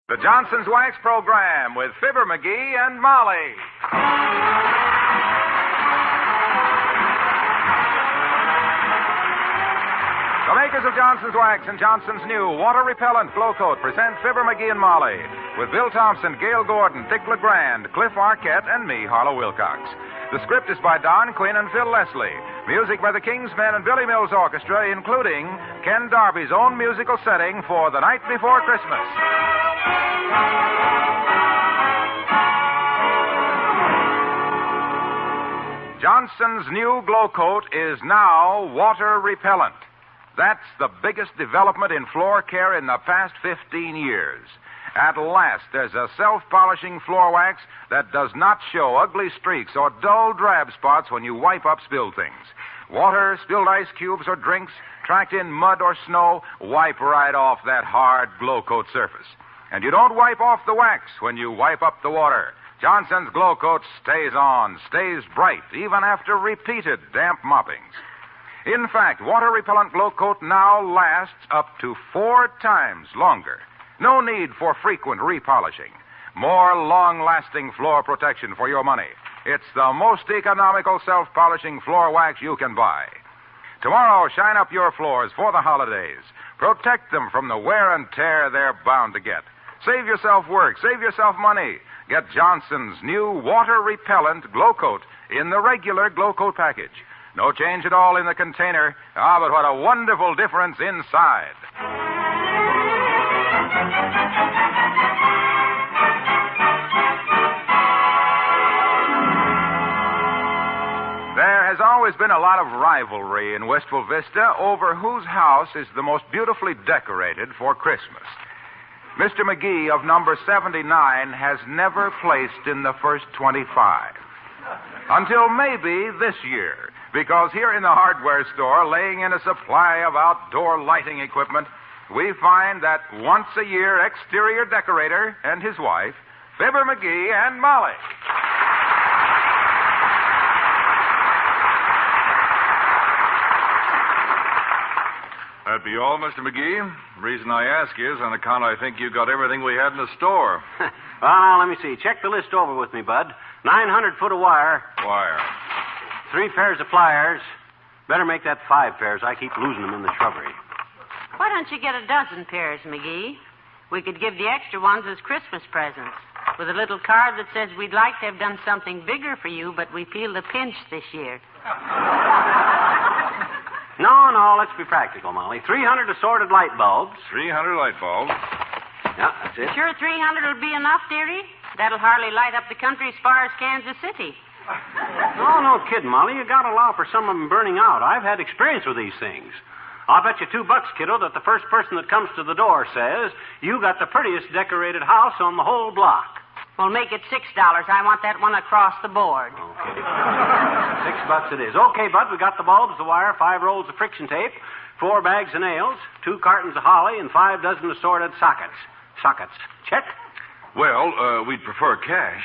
The Johnson's Wax Program with Fibber McGee and Molly. The makers of Johnson's Wax and Johnson's new water-repellent glow coat present Fibber McGee and Molly with Bill Thompson, Gail Gordon, Dick LeGrand, Cliff Arquette, and me, Harlow Wilcox. The script is by Don Quinn and Phil Leslie. Music by the Kingsmen and Billy Mills Orchestra, including Ken Darby's own musical setting for The Night Before Christmas. Johnson's new glow coat is now water repellent. That's the biggest development in floor care in the past 15 years. At last, there's a self-polishing floor wax that does not show ugly streaks or dull drab spots when you wipe up spilled things. Water, spilled ice cubes, or drinks tracked in mud or snow wipe right off that hard glow coat surface. And you don't wipe off the wax when you wipe up the water. Johnson's glow coat stays on, stays bright, even after repeated damp moppings. In fact, water-repellent glow coat now lasts up to 4 times longer. No need for frequent repolishing. More long-lasting floor protection for your money. It's the most economical self-polishing floor wax you can buy. Tomorrow, shine up your floors for the holidays. Protect them from the wear and tear they're bound to get. Save yourself work. Save yourself money. Get Johnson's new water-repellent glow coat in the regular glow coat package. No change at all in the container. Ah, but what a wonderful difference inside. There has always been a lot of rivalry in Wistful Vista over whose house is the most beautifully decorated for Christmas. Mr. McGee of number 79 has never placed in the first 25. Until maybe this year, because here in the hardware store, laying in a supply of outdoor lighting equipment, we find that once a year exterior decorator and his wife, Fibber McGee and Molly. That be all, Mr. McGee? The reason I ask is on account I think you got everything we had in the store. Well, now, let me see. Check the list over with me, Bud. 900 foot of wire. Wire. 3 pairs of pliers. Better make that 5 pairs. I keep losing them in the shrubbery. Why don't you get a dozen pairs, McGee? We could give the extra ones as Christmas presents, with a little card that says we'd like to have done something bigger for you, but we feel the pinch this year. No, let's be practical, Molly. 300 assorted light bulbs. 300 light bulbs. Yeah, that's it. Sure 300 will be enough, dearie? That'll hardly light up the country as far as Kansas City. No kidding, Molly. You gotta allow for some of them burning out. I've had experience with these things. I'll bet you $2, kiddo, that the first person that comes to the door says, you got the prettiest decorated house on the whole block. Well, make it $6. I want that one across the board. Okay. $6 it is. Okay, Bud, we got the bulbs, the wire, 5 rolls of friction tape, 4 bags of nails, 2 cartons of holly, and 5 dozen assorted sockets. Check? Well, we'd prefer cash.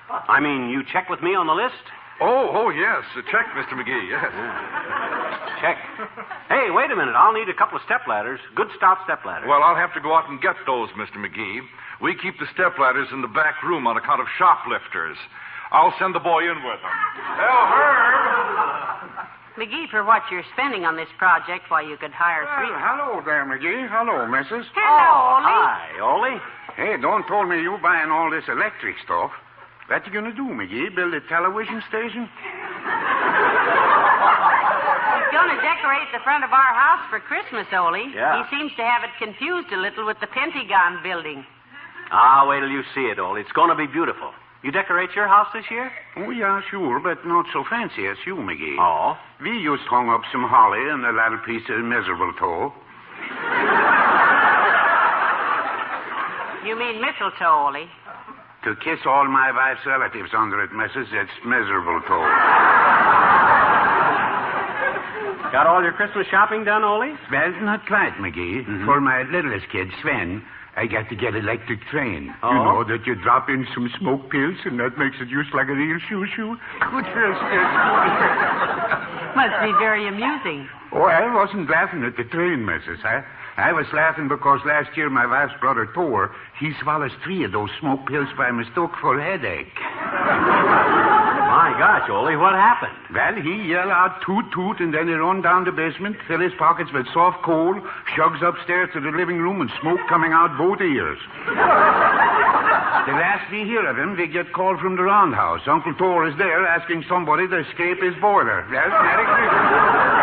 I mean, you check with me on the list? Oh, yes. A check, Mr. McGee, yes. Yeah. Check. Hey, wait a minute. I'll need a couple of stepladders. Good stout stepladders. Well, I'll have to go out and get those, Mr. McGee. We keep the stepladders in the back room on account of shoplifters. I'll send the boy in with them. Well, Herb! McGee, for what you're spending on this project, why, you could hire 3. Hello there, McGee. Hello, missus. Hello, Ollie. Hi, Ollie. Hey, don't told me you buying all this electric stuff. What you gonna do, McGee? Build a television station? He's going to decorate the front of our house for Christmas, Ollie. Yeah. He seems to have it confused a little with the Pentagon building. Wait till you see it, Ollie. It's going to be beautiful. You decorate your house this year? Oh, yeah, sure, but not so fancy as you, McGee. Oh? We just hung up some holly and a little piece of miserable toe. You mean mistletoe, Ollie? To kiss all my wife's relatives under it, missus, it's miserable toe. Got all your Christmas shopping done, Ollie? Well, not quite, McGee. Mm-hmm. For my littlest kid, Sven, I got to get electric train. Oh? You know, that you drop in some smoke pills and that makes it just like a real shoo-shoo. Good yes. Must be very amusing. Oh, I wasn't laughing at the train, missus. I was laughing because last year my wife's brother, Thor, he swallows 3 of those smoke pills by mistake for a headache. My gosh, Ole, what happened? Well, he yelled out, toot, toot, and then he run down the basement, fill his pockets with soft coal, shugs upstairs to the living room, and smoke coming out both ears. The last we hear of him, we get called from the roundhouse. Uncle Thor is there asking somebody to escape his boiler. Well, Merry Christmas.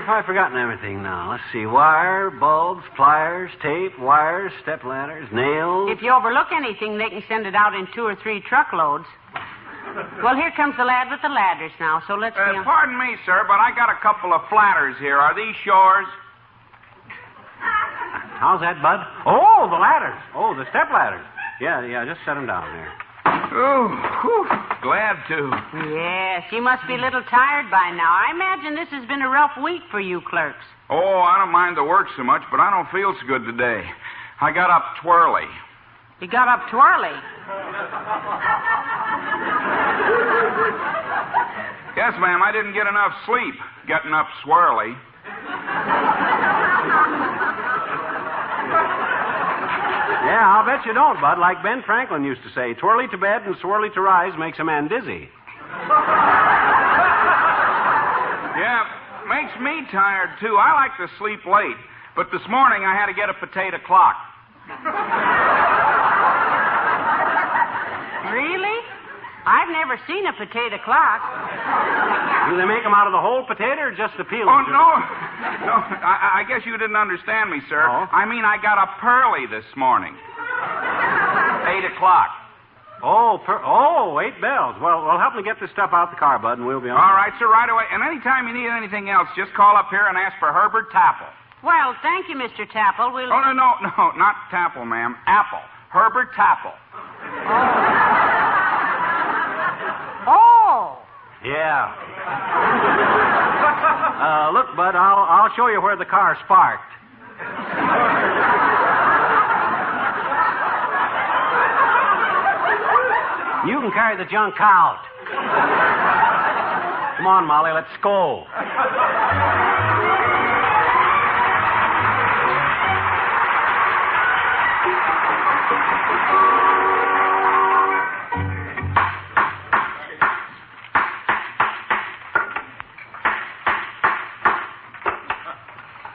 I've forgotten everything now. Let's see. Wire, bulbs, pliers, tape, wires, step ladders, nails. If you overlook anything, they can send it out in 2 or 3 truckloads. Well, here comes the lad with the ladders now, so let's see. Pardon me, sir, but I got a couple of flatters here. Are these yours? How's that, Bud? Oh, the ladders. Oh, the step ladders. Yeah, just set them down there. Oh, whew, glad to. Yes, you must be a little tired by now. I imagine this has been a rough week for you clerks. Oh, I don't mind the work so much, but I don't feel so good today. I got up twirly. You got up twirly? Yes, ma'am, I didn't get enough sleep getting up swirly. Yeah, I'll bet you don't, Bud. Like Ben Franklin used to say, twirly to bed and swirly to rise makes a man dizzy. Yeah, makes me tired, too. I like to sleep late, but this morning I had to get a potato clock. Really? I've never seen a potato clock. Do they make them out of the whole potato or just the peel? Oh, no. I guess you didn't understand me, sir. Oh? I mean, I got up early this morning. 8 o'clock. Oh, 8 bells. Well, help me get this stuff out the car, Bud, and we'll be on. All right, sir, right away. And anytime you need anything else, just call up here and ask for Herbert Tapple. Well, thank you, Mr. Tapple. We'll... Oh, no, not Tapple, ma'am. Apple. Herbert Tapple. Oh. Yeah. Look, Bud, I'll show you where the car sparked. You can carry the junk out. Come on, Molly, let's go.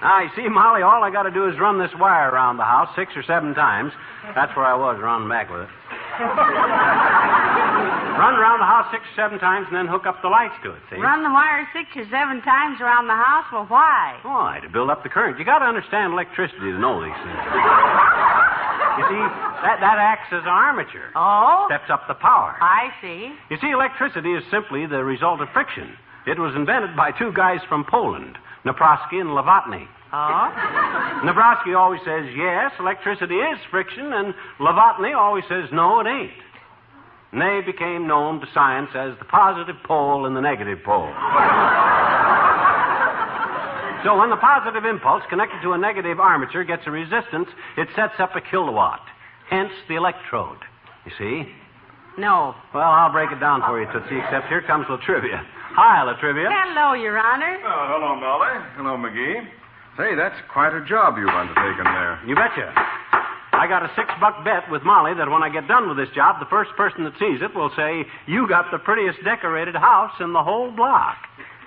Now, you see, Molly, all I got to do is run this wire around the house 6 or 7 times. That's where I was, running back with it. Run around the house 6 or 7 times and then hook up the lights to it, see? Run the wire 6 or 7 times around the house? Well, why? Why, to build up the current. You got to understand electricity to know these things. You see, that acts as armature. Oh? Steps up the power. I see. You see, electricity is simply the result of friction. It was invented by 2 guys from Poland, Naprosky and Novotny. Oh? Naprosky always says, yes, electricity is friction, and Novotny always says, no, it ain't. And they became known to science as the positive pole and the negative pole. So when the positive impulse connected to a negative armature gets a resistance, it sets up a kilowatt. Hence the electrode. You see? No. Well, I'll break it down for you, Tootsie, except here comes Latrivia. Hi, Latrivia. Hello, Your Honor. Oh, hello, Molly. Hello, McGee. Say, that's quite a job you've undertaken there. You betcha. I got a $6 bet with Molly that when I get done with this job, the first person that sees it will say, you got the prettiest decorated house in the whole block.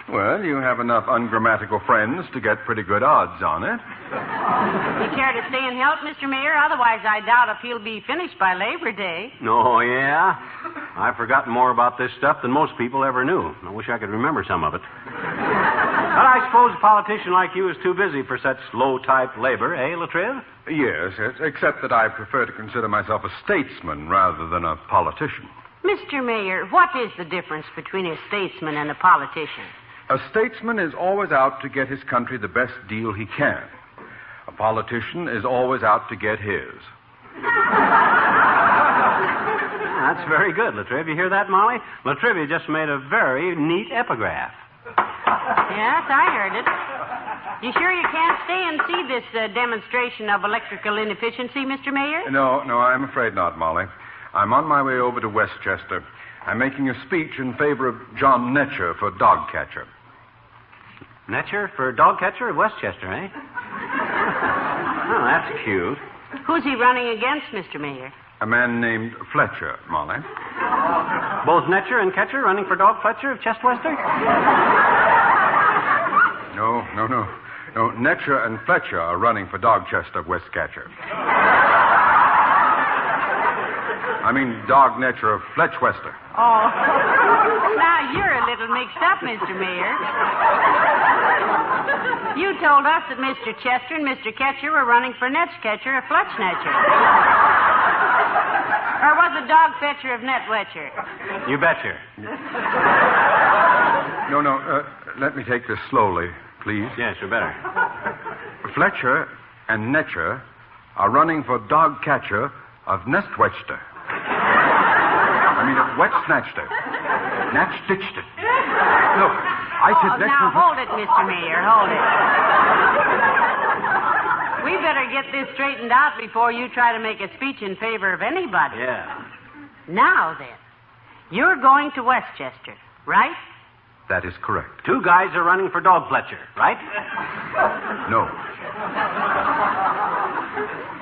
Well, you have enough ungrammatical friends to get pretty good odds on it. You care to stay and help, Mr. Mayor? Otherwise, I doubt if he'll be finished by Labor Day. Oh, yeah? I've forgotten more about this stuff than most people ever knew. I wish I could remember some of it. But I suppose a politician like you is too busy for such low-type labor, eh, Latriv? Yes, except that I prefer to consider myself a statesman rather than a politician. Mr. Mayor, what is the difference between a statesman and a politician? A statesman is always out to get his country the best deal he can. A politician is always out to get his. That's very good, Latriv. You hear that, Molly? Latrivia just made a very neat epigraph. Yes, I heard it. You sure you can't stay and see this demonstration of electrical inefficiency, Mr. Mayor? No, I'm afraid not, Molly. I'm on my way over to Westchester. I'm making a speech in favor of John Netcher for dog catcher. Netcher for dog catcher of Westchester, eh? Oh, that's cute. Who's he running against, Mr. Mayor? A man named Fletcher, Molly. Both Netcher and Catcher running for dog Fletcher of Chestwester? No. Netcher and Fletcher are running for Dogchester of Westcatcher. I mean, Dog Netcher of Fletchwester. Oh. Now, you're a little mixed up, Mr. Mayor. You told us that Mr. Chester and Mr. Catcher were running for Netchcatcher of Fletchnetcher. Or was it Dog Fetcher of Netwetcher? You betcha. No. Let me take this slowly, please. Yes, you better. Fletcher and Netcher are running for dog catcher of Nestwetster. I mean, of Wetsnatchter. Natchditchter. Look, I said Netcher... Now, hold it, Mr. Mayor, hold it. We better get this straightened out before you try to make a speech in favor of anybody. Yeah. Now, then, you're going to Westchester, right? That is correct. Two guys are running for dog Fletcher, right? No.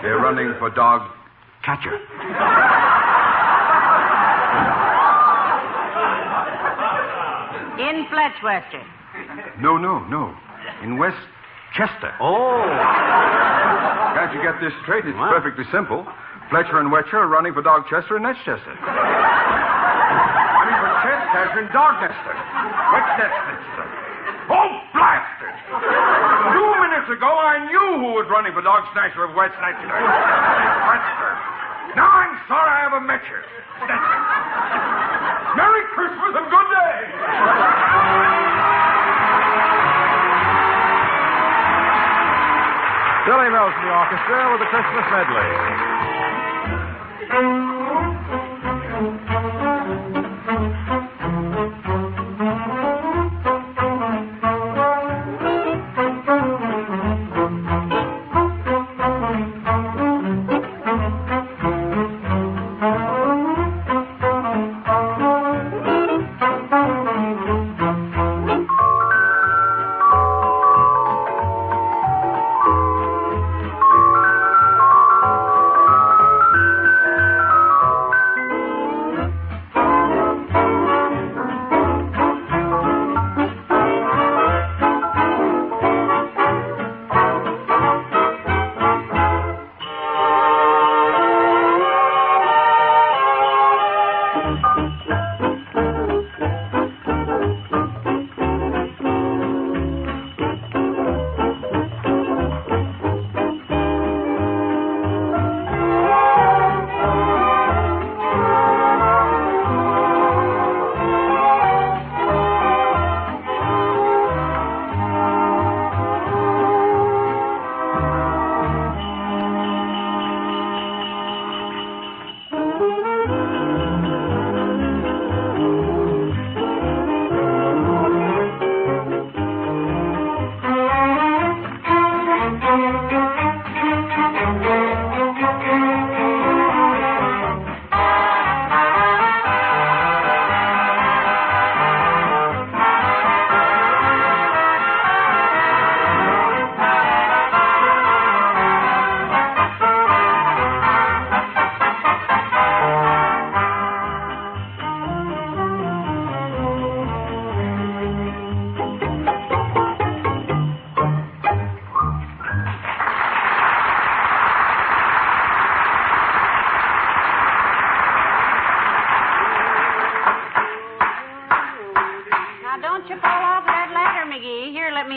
They're running for dog catcher. In Fletchwester. No. In Westchester. Oh. Can't you get this straight? It's What? perfectly simple. Fletcher and Wetcher are running for Dogchester and Netchester. I mean, for Chestchester and Dognester. Wetchester. Oh, blast it! 2 minutes ago, I knew who was running for Dog Snatcher of Westchester. Now I'm sorry I ever met you. Merry Christmas and good day! Billy Mills in the orchestra with the Christmas medley.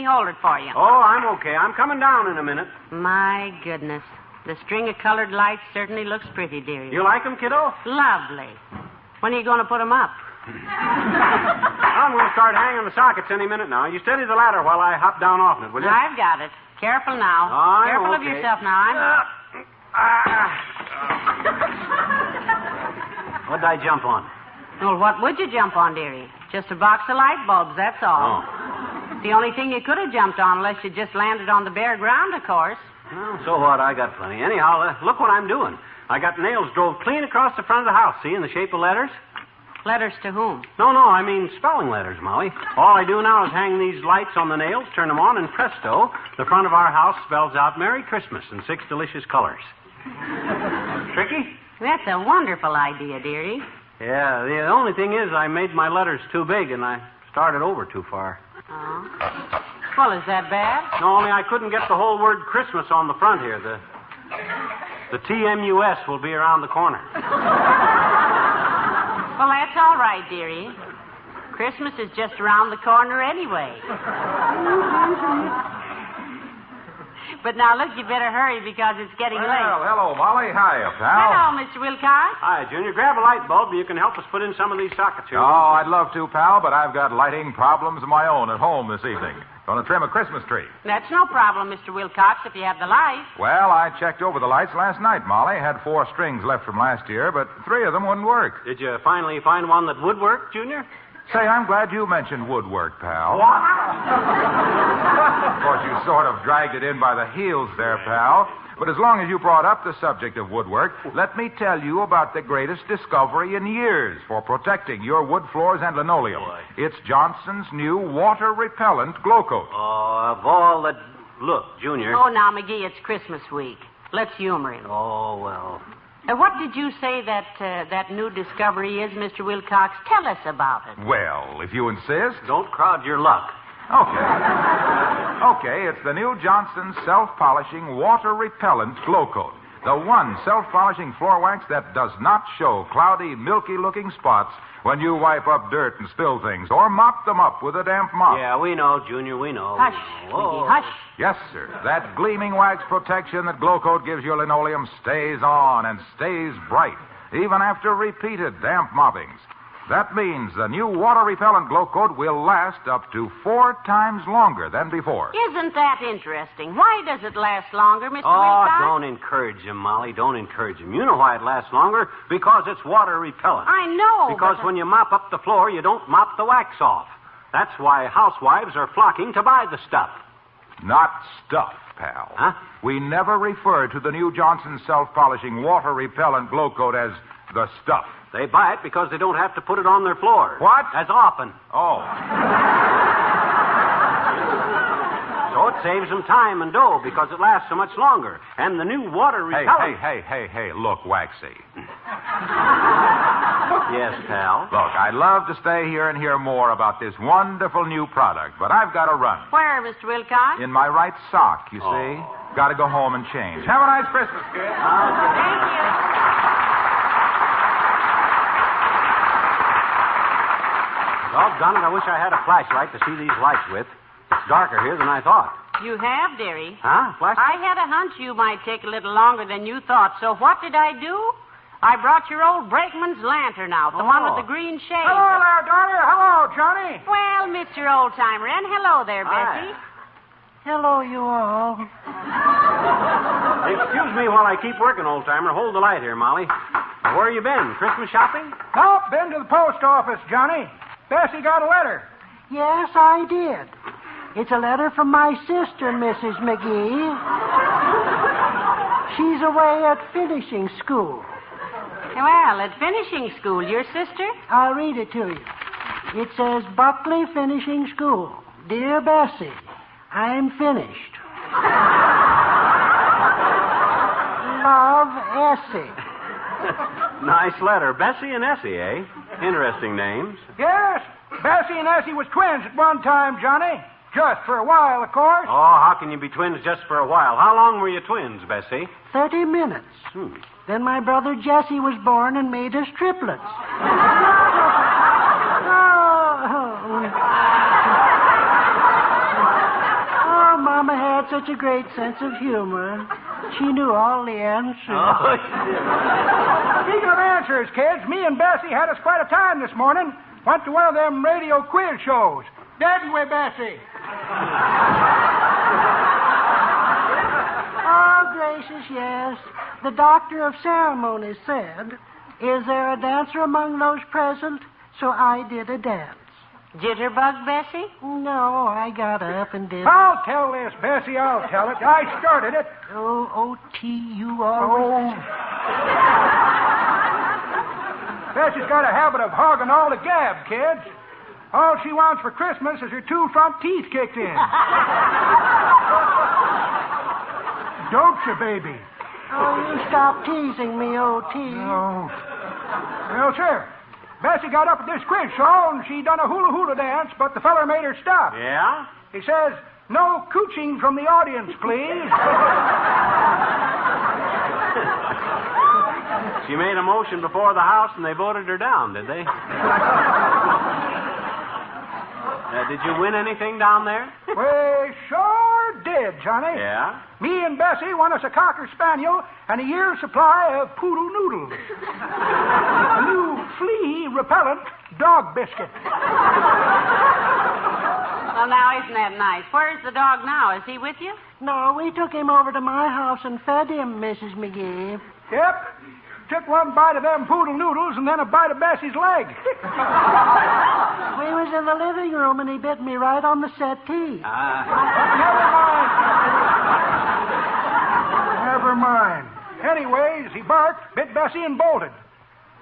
Hold it for you. Oh, I'm okay. I'm coming down in a minute. My goodness. The string of colored lights certainly looks pretty, dearie. You like them, kiddo? Lovely. When are you going to put them up? I'm going to start hanging the sockets any minute now. You steady the ladder while I hop down off it, will you? I've got it. Careful now. I'm Careful of okay. yourself now. What'd I jump on? Well, what would you jump on, dearie? Just a box of light bulbs, that's all. Oh. The only thing you could have jumped on unless you just landed on the bare ground, of course. Well, so what? I got plenty. Anyhow, look what I'm doing. I got nails drove clean across the front of the house, see, in the shape of letters? Letters to whom? No, I mean spelling letters, Molly. All I do now is hang these lights on the nails, turn them on, and presto, the front of our house spells out Merry Christmas in 6 delicious colors. Tricky? That's a wonderful idea, dearie. Yeah, the only thing is I made my letters too big and I started over too far. Oh. Well, is that bad? No, only I couldn't get the whole word Christmas on the front here. The TMUS will be around the corner. Well, that's all right, dearie. Christmas is just around the corner anyway. But now, look, you better hurry because it's getting late. Well, hello, Molly. Hiya, pal. Hello, Mr. Wilcox. Hi, Junior. Grab a light bulb and you can help us put in some of these sockets here. Oh, I'd love to, pal, but I've got lighting problems of my own at home this evening. Going to trim a Christmas tree. That's no problem, Mr. Wilcox, if you have the light. Well, I checked over the lights last night, Molly. Had 4 strings left from last year, but 3 of them wouldn't work. Did you finally find one that would work, Junior? Say, I'm glad you mentioned woodwork, pal. What? Of course, you sort of dragged it in by the heels there, pal. But as long as you brought up the subject of woodwork, let me tell you about the greatest discovery in years for protecting your wood floors and linoleum. Boy. It's Johnson's new water-repellent Glow Coat. Oh, of all the... Look, Junior. Oh, now, McGee, it's Christmas week. Let's humor him. Oh, well... What did you say that new discovery is, Mr. Wilcox? Tell us about it. Well, if you insist. Don't crowd your luck. Okay, it's the new Johnson self-polishing water-repellent Glow Coat. The one self-polishing floor wax that does not show cloudy, milky-looking spots when you wipe up dirt and spill things or mop them up with a damp mop. Yeah, we know, Junior, we know. Hush, Whoa. McGee, hush. Yes, sir. That gleaming wax protection that Glow Coat gives your linoleum stays on and stays bright, even after repeated damp moppings. That means the new water-repellent Glow Coat will last up to 4 times longer than before. Isn't that interesting? Why does it last longer, Mr. Oh, Wilcox? don't encourage him, Molly. Don't encourage him. You know why it lasts longer? Because it's water-repellent. I know. Because when you mop up the floor, you don't mop the wax off. That's why housewives are flocking to buy the stuff. Not stuff, pal. Huh? We never refer to the new Johnson self-polishing water-repellent Glow Coat as the stuff. They buy it because they don't have to put it on their floor. What? As often. Oh. So it saves them time and dough because it lasts so much longer. And the new water-repellent... Hey, look, Waxy. Yes, pal? Look, I'd love to stay here and hear more about this wonderful new product, but I've got to run. Where, Mr. Wilcox? In my right sock, you see. Got to go home and change. Have a nice Christmas, kid. Thank you. Doggone it, I wish I had a flashlight to see these lights with. It's darker here than I thought. You have, dearie. Huh? Flashlight? I had a hunch you might take a little longer than you thought, so what did I do? I brought your old brakeman's lantern out, the one with the green shade. Hello there, daughter. Hello, Johnny. Well, Mr. Oldtimer, and hello there, Bessie. Hello, you all. Excuse me while I keep working, old-timer. Hold the light here, Molly. Where you been? Christmas shopping? Nope, been to the post office, Johnny. Bessie got a letter. Yes, I did. It's a letter from my sister, Mrs. McGee. She's away at finishing school. Well, at finishing school, your sister? I'll read it to you. It says, Buckley Finishing School. Dear Bessie, I'm finished. Love, Essie. Nice letter. Bessie and Essie, eh? Interesting names. Yes, Bessie and Essie was twins at one time, Johnny. Just for a while, of course. Oh, how can you be twins just for a while? How long were you twins, Bessie? 30 minutes. Then my brother Jesse was born and made us triplets. Oh, Mama had such a great sense of humor. She knew all the answers. Oh, Speaking of answers, kids, me and Bessie had us quite a time this morning. Went to one of them radio quiz shows. Didn't we, Bessie? Oh, gracious, yes. The doctor of ceremonies said, is there a dancer among those present? So I did a dance. Jitterbug, Bessie? No, I got up and did... I'll tell this, Bessie, I'll tell it. I started it. O-O-T, you always... Bessie's got a habit of hogging all the gab, kids. All she wants for Christmas is her 2 front teeth kicked in. Don't you, baby? Oh, you stop teasing me, O.T. No. Well, sir, Bessie got up at this quiz show and she done a hula-hula dance, but the feller made her stop. Yeah? He says, no cooching from the audience, please. She made a motion before the House and they voted her down, did they? Did you win anything down there? We sure did, Johnny. Yeah? Me and Bessie won us a Cocker Spaniel and a year's supply of poodle noodles. A new flea-repellent dog biscuit. Well, now, isn't that nice? Where's the dog now? Is he with you? No, we took him over to my house and fed him, Mrs. McGee. Yep. Took one bite of them poodle noodles and then a bite of Bessie's leg. We was in the living room and he bit me right on the settee. Never mind. Anyways, he barked, bit Bessie, and bolted.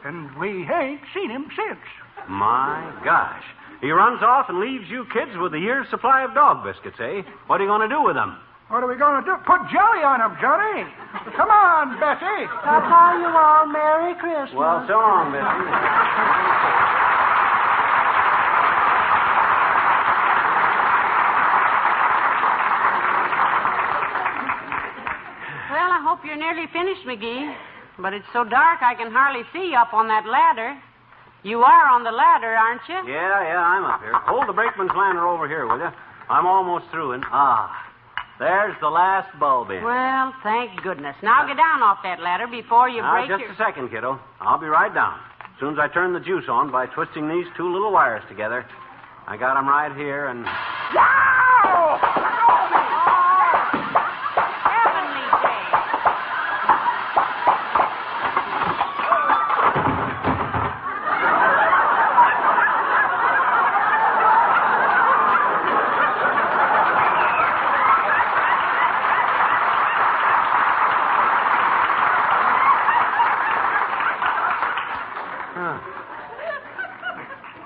And we ain't seen him since. My gosh. He runs off and leaves you kids with a year's supply of dog biscuits, eh? What are you going to do with them? What are we going to do? Put jelly on him, Johnny. Come on, Bessie. I'll tell you all Merry Christmas. Well, so long, Bessie. Well, I hope you're nearly finished, McGee. But it's so dark I can hardly see you up on that ladder. You are on the ladder, aren't you? Yeah, I'm up here. Hold the brakeman's lantern over here, will you? I'm almost through, and there's the last bulb in. Well, thank goodness. Now get down off that ladder before you break just your... a second, kiddo. I'll be right down. As soon as I turn the juice on by twisting these 2 little wires together. I got them right here, and... Heavenly day.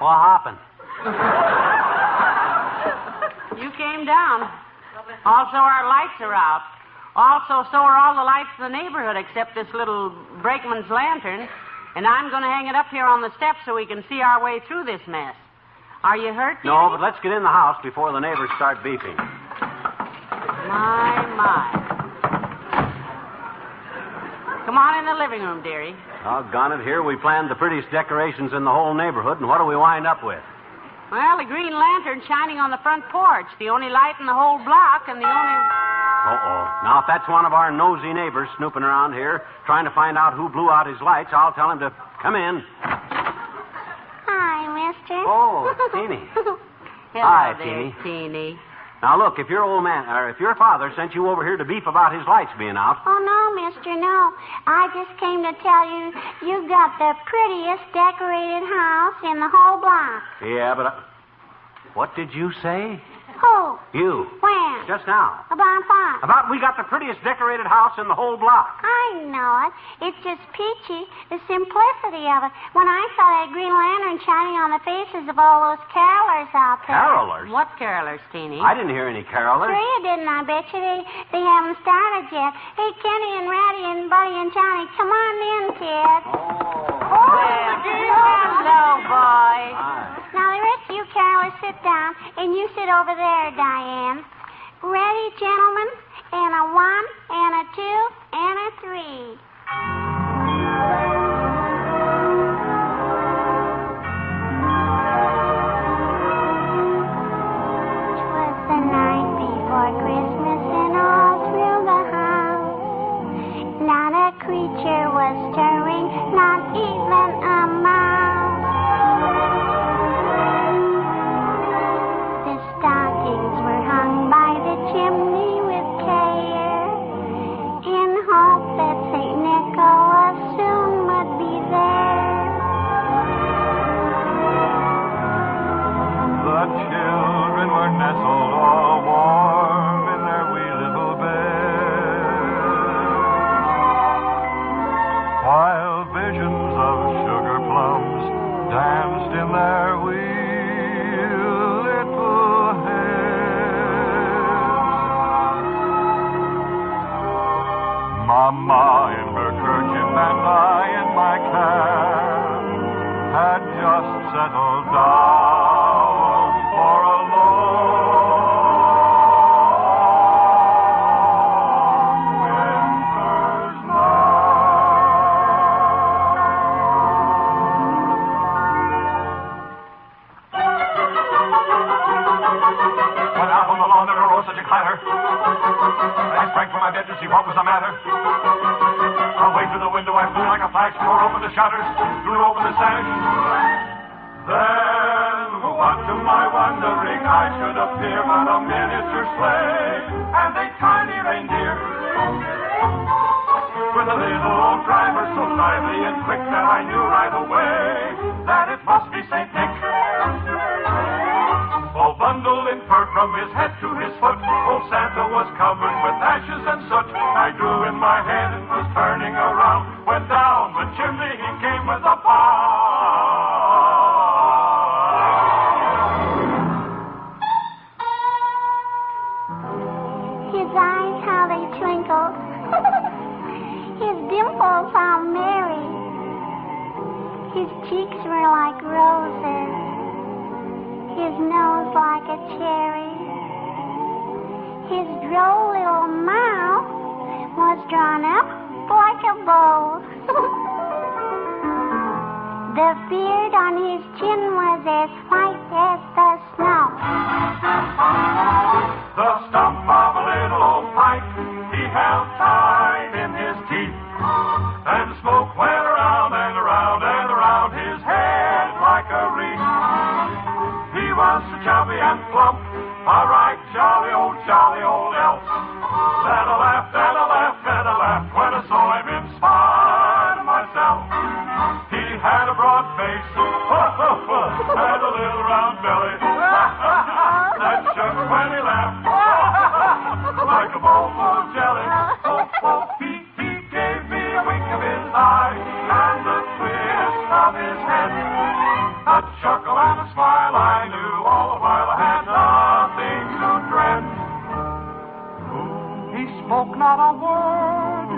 What happened? You came down. Also, our lights are out. Also, so are all the lights in the neighborhood except this little brakeman's lantern. And I'm going to hang it up here on the steps so we can see our way through this mess. Are you hurt, dearie? No, but let's get in the house before the neighbors start beeping. My. Come on in the living room, dearie. Doggone it, here we planned the prettiest decorations in the whole neighborhood, and what do we wind up with? Well, a green lantern shining on the front porch, the only light in the whole block, and the only... Uh-oh. Now, if that's one of our nosy neighbors snooping around here, trying to find out who blew out his lights, I'll tell him to come in. Hi, mister. Oh, Teeny. Hello Hi, there, Teeny. Now, look, if your father sent you over here to beef about his lights being out... Oh, no, mister, no. I just came to tell you you got the prettiest decorated house in the whole block. Yeah, but... What did you say? Who? You. When? Just now. About what? About we got the prettiest decorated house in the whole block. I know it. It's just peachy, the simplicity of it. When I saw that green lantern shining on the faces of all those carolers out there. Carolers? What carolers, Teeny? I didn't hear any carolers. Sure you didn't, I bet you. They haven't started yet. Hey, Kenny and Ratty and Buddy and Johnny, come on in, kids. Hello, boy. Hi. Now, the rest of you carolers sit down, and you sit over there, Diane. Ready, gentlemen? And a 1, and a 2, and a 3. Twas the night before Christmas, and all through the house, not a creature was stirring, not even a mouse. The stockings were hung by Mama in her kerchief and I in my cap had just settled down for a long winter's night. When out on the lawn there arose such a clatter, I sprang from my bed to see what was the matter. Away to the window I flew like a flash, tore open the shutters, threw open the sash. Then, what to my wondering eyes should appear but a miniature sleigh and a tiny reindeer. With a little old driver so lively and quick that I knew right away that it must be St. Nick. All bundled in fur from his head to his foot, old Santa was covered with ashes and soot. I drew in my head and was turning around when down the chimney he came with a bow. His eyes, how they twinkled. His dimples, how merry. His cheeks were like roses. His nose like a cherry. His droll little mouth was drawn up like a bow. The beard on his chin was as white as the snow. The stump of a little old pipe he held tight in his teeth, and smoke went around and around and around his head like a wreath. He was so chubby and plump, a right jolly old elf. And I laughed and I laughed and I laughed when I saw him in spite of myself. He had a broad face and a little round belly that shook when he laughed like a bowl full of jelly. He gave me a wink of his eye and a twist of his head, a chuckle and a smile. I knew all the while I had nothing to dread. He spoke not a word,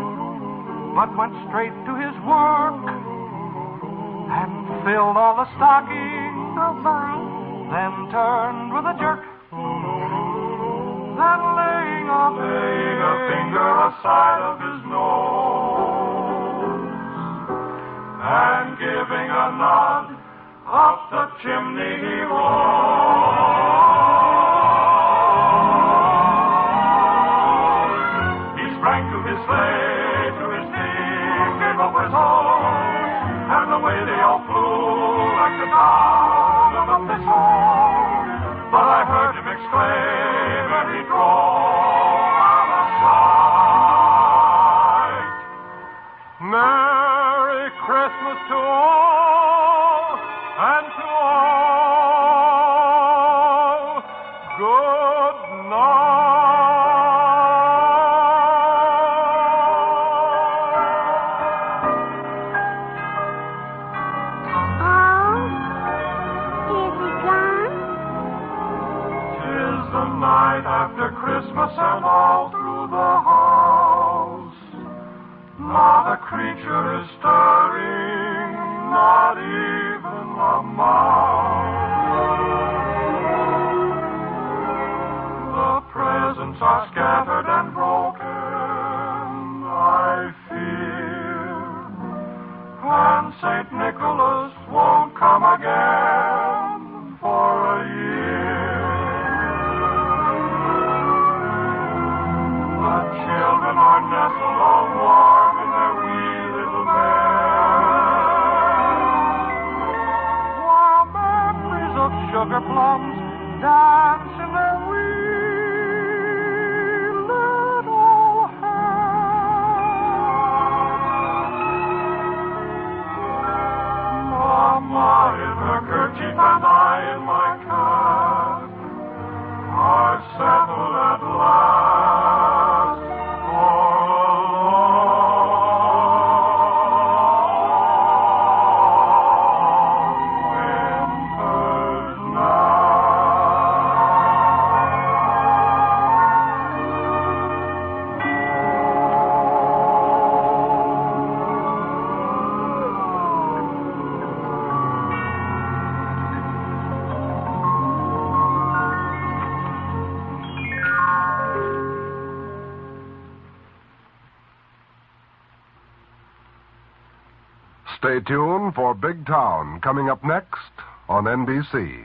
but went straight to his work and filled all the stockings. Oh, boy. Then turned with a jerk. Then laying a finger aside of his nose and giving a nod, up the chimney he rose. He sprang to his sleigh, to his team, gave up his horse, and away they all flew like the down of a thistle. But I heard him exclaim, and he drove out of sight. Merry Christmas to all, and to all, good after Christmas and all through the house, not a creature is stirring, not even a mouse. The presents are scattered and broken, I fear, and St. Nicholas won't come again for a year. Children are nestled all warm in their wee little beds, while memories of sugar plums dance in their wee Stay tuned for Big Town coming up next on NBC.